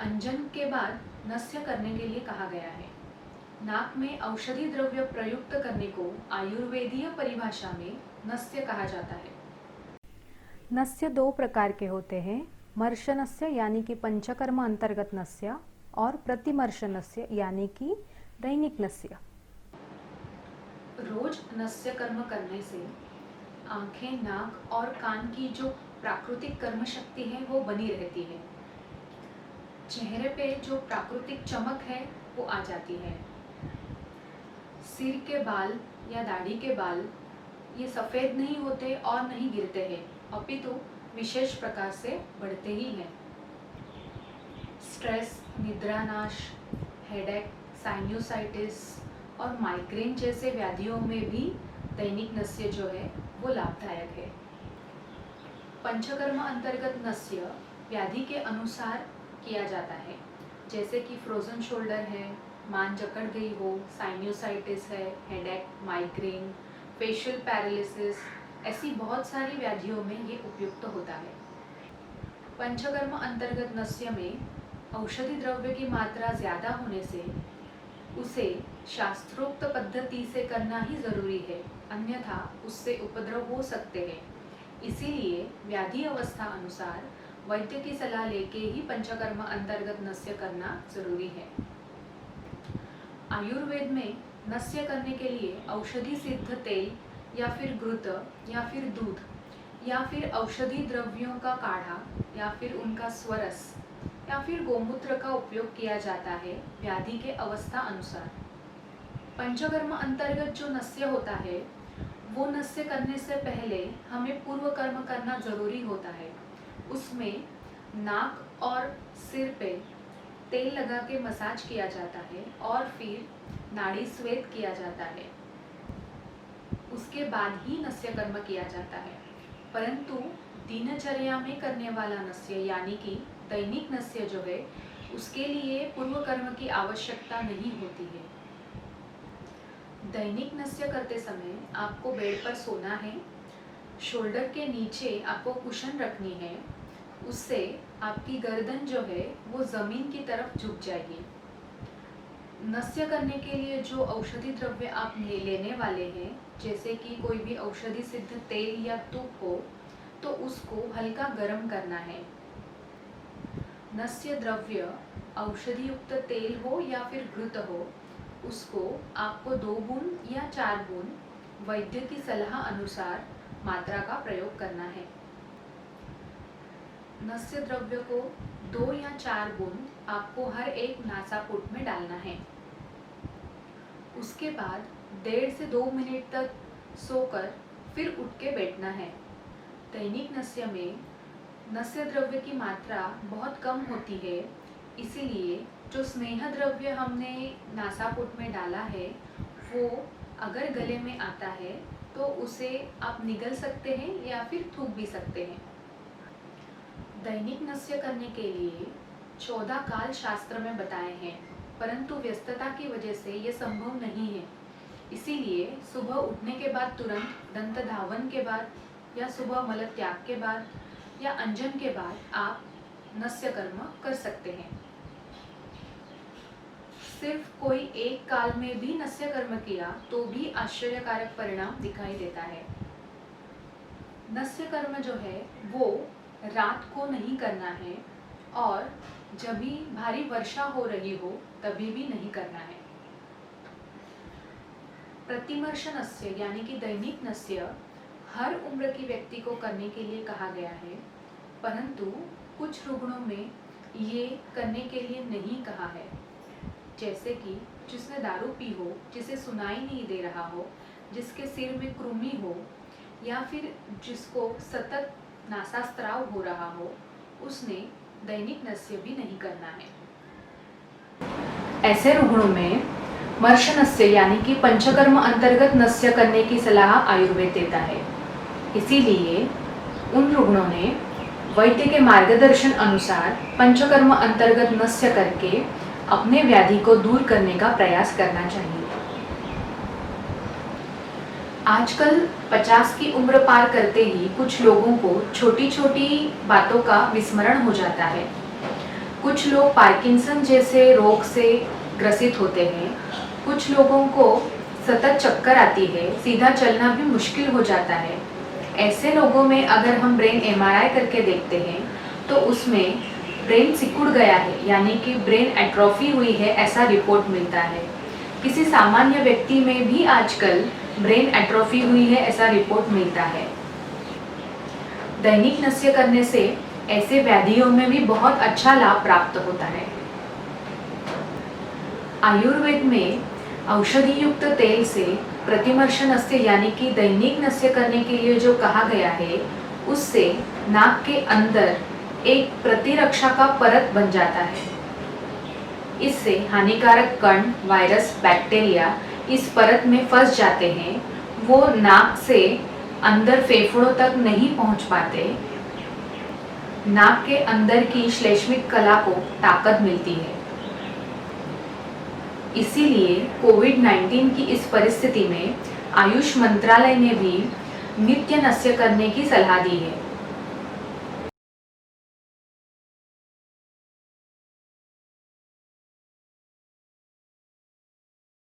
अंजन के बाद नस्य करने के लिए कहा गया है। नाक में औषधि द्रव्य प्रयुक्त करने को आयुर्वेदीय परिभाषा में नस्य कहा जाता है। नस्य दो प्रकार के होते हैं, मर्शनस्य यानी कि पंचकर्म अंतर्गत नस्य और प्रतिमर्शनस्य यानी कि दैनिक नस्य। रोज नस्य कर्म करने से आंखें, नाक और कान की जो प्राकृतिक कर्म शक्ति है वो बनी रहती है। चेहरे पे जो प्राकृतिक चमक है वो आ जाती है। सिर के बाल या दाढ़ी के बाल ये सफ़ेद नहीं होते और नहीं गिरते हैं, अपितु विशेष प्रकार से बढ़ते ही हैं। स्ट्रेस, निद्रानाश, हेडेक, साइनोसाइटिस और माइग्रेन जैसे व्याधियों में भी दैनिक नस्य जो है वो लाभदायक है। पंचकर्म अंतर्गत नस्य व्याधि के अनुसार किया जाता है, जैसे कि फ्रोजन शोल्डर है, मान जकड़ गई हो, साइनोसाइटिस है, हेडेक, माइग्रेन, फेशियल पैरालिसिस, ऐसी बहुत सारी व्याधियों में ये उपयुक्त होता है। पंचकर्म अंतर्गत नस्य में औषधि द्रव्य की मात्रा ज़्यादा होने से उसे शास्त्रोक्त पद्धति से करना ही ज़रूरी है, अन्यथा उससे उपद्रव हो सकते हैं। इसीलिए व्याधि अवस्था अनुसार वैद्य की सलाह लेके ही पंचकर्म अंतर्गत नस्य करना जरूरी है। आयुर्वेद में नस्य करने के लिए औषधि सिद्ध तेल या फिर घृत या फिर दूध या फिर औषधि द्रव्यों का काढ़ा या फिर उनका स्वरस या फिर गोमूत्र का उपयोग किया जाता है व्याधि के अवस्था अनुसार। पंचकर्म अंतर्गत जो नस्य होता है वो नस्य करने से पहले हमें पूर्व कर्म करना जरूरी होता है। उसमें नाक और सिर पे तेल लगा के मसाज किया जाता है और फिर नाड़ी स्वेद किया जाता है। उसके बाद ही नस्य कर्म किया जाता है। परंतु दिनचर्या में करने वाला नस्य यानी कि दैनिक नस्य जो है उसके लिए पूर्व कर्म की आवश्यकता नहीं होती है। दैनिक नस्य करते समय आपको बेड पर सोना है, शोल्डर के नीचे आपको कुशन रखनी है, उससे आपकी गर्दन जो है वो ज़मीन की तरफ झुक जाएगी। नस्य करने के लिए जो औषधि द्रव्य आप लेने वाले हैं, जैसे कि कोई भी औषधि सिद्ध तेल या तुप हो, तो उसको हल्का गर्म करना है। नस्य द्रव्य औषधि युक्त तेल हो या फिर घृत हो, उसको आपको 2 बूंद या 4 बूंद वैद्य की सलाह अनुसार मात्रा का प्रयोग करना है। नस्य द्रव्य को 2 या 4 बूंद आपको हर एक नासापुट में डालना है। उसके बाद 1.5 से 2 मिनट तक सोकर फिर उठ के बैठना है। दैनिक नस्य में नस्य द्रव्य की मात्रा बहुत कम होती है, इसीलिए जो स्नेह द्रव्य हमने नासापुट में डाला है वो अगर गले में आता है तो उसे आप निगल सकते हैं या फिर थूक भी सकते हैं। दैनिक नस्य करने के लिए 14 काल शास्त्र में बताए हैं, परंतु व्यस्तता की वजह से ये संभव नहीं है। इसीलिए सुबह उठने के बाद तुरंत, दंत धावन के बाद या सुबह मल त्याग के बाद या अंजन के बाद आप नस्य कर्म कर सकते हैं। सिर्फ कोई एक काल में भी नस्य कर्म किया तो भी आश्चर्यकारक परिणाम दिखाई देता है। नस्य कर्म जो है वो रात को नहीं करना है और जब भी भारी वर्षा हो रही हो तभी भी नहीं करना है। प्रतिमर्श नस्य यानी कि दैनिक नस्य हर उम्र की व्यक्ति को करने के लिए कहा गया है, परंतु कुछ रुग्णों में ये करने के लिए नहीं कहा है, जैसे कि जिसने दारू पी हो, जिसे सुनाई नहीं दे रहा हो, जिसके सिर में कृमि हो या फिर जिसको सतत नासास्त्राव हो रहा हो, उसने दैनिक नस्य भी नहीं करना है। ऐसे रुग्णों में मर्श नस्य यानी कि पंचकर्म अंतर्गत नस्य करने की सलाह आयुर्वेद देता है। इसीलिए उन रुग्णों ने वैद्य के मार्गदर्शन अनुसार पंचकर्म अंतर्गत नस्य करके अपने व्याधि को दूर करने का प्रयास करना चाहिए। आजकल 50 की उम्र पार करते ही कुछ लोगों को छोटी छोटी बातों का विस्मरण हो जाता है। कुछ लोग पार्किंसन जैसे रोग से ग्रसित होते हैं। कुछ लोगों को सतत चक्कर आती है, सीधा चलना भी मुश्किल हो जाता है। ऐसे लोगों में अगर हम ब्रेन एमआरआई करके देखते हैं तो उसमें ब्रेन सिकुड़ गया है, यानी कि ब्रेन एट्रोफी हुई है, ऐसा रिपोर्ट मिलता है। किसी सामान्य व्यक्ति में भी आजकल ब्रेन एट्रोफी हुई है, ऐसा रिपोर्ट मिलता है। दैनिक नस्य करने से ऐसे व्याधियों में भी बहुत अच्छा लाभ प्राप्त होता है। आयुर्वेद में औषधि युक्त तेल से प्रतिमर्श नस्य यानी कि दैनिक नस्य करने के लिए जो कहा गया है, उससे नाक के अंदर एक प्रतिरक्षा का परत बन जाता है। इससे हानिकारक कण, वायरस, बैक्टीरिया इस परत में फंस जाते हैं। वो नाक से अंदर फेफड़ों तक नहीं पहुंच पाते। नाक के अंदर की श्लेष्मिक कला को ताकत मिलती है। इसीलिए कोविड-19 की इस परिस्थिति में आयुष मंत्रालय ने भी नित्य नस्य करने की सलाह दी है।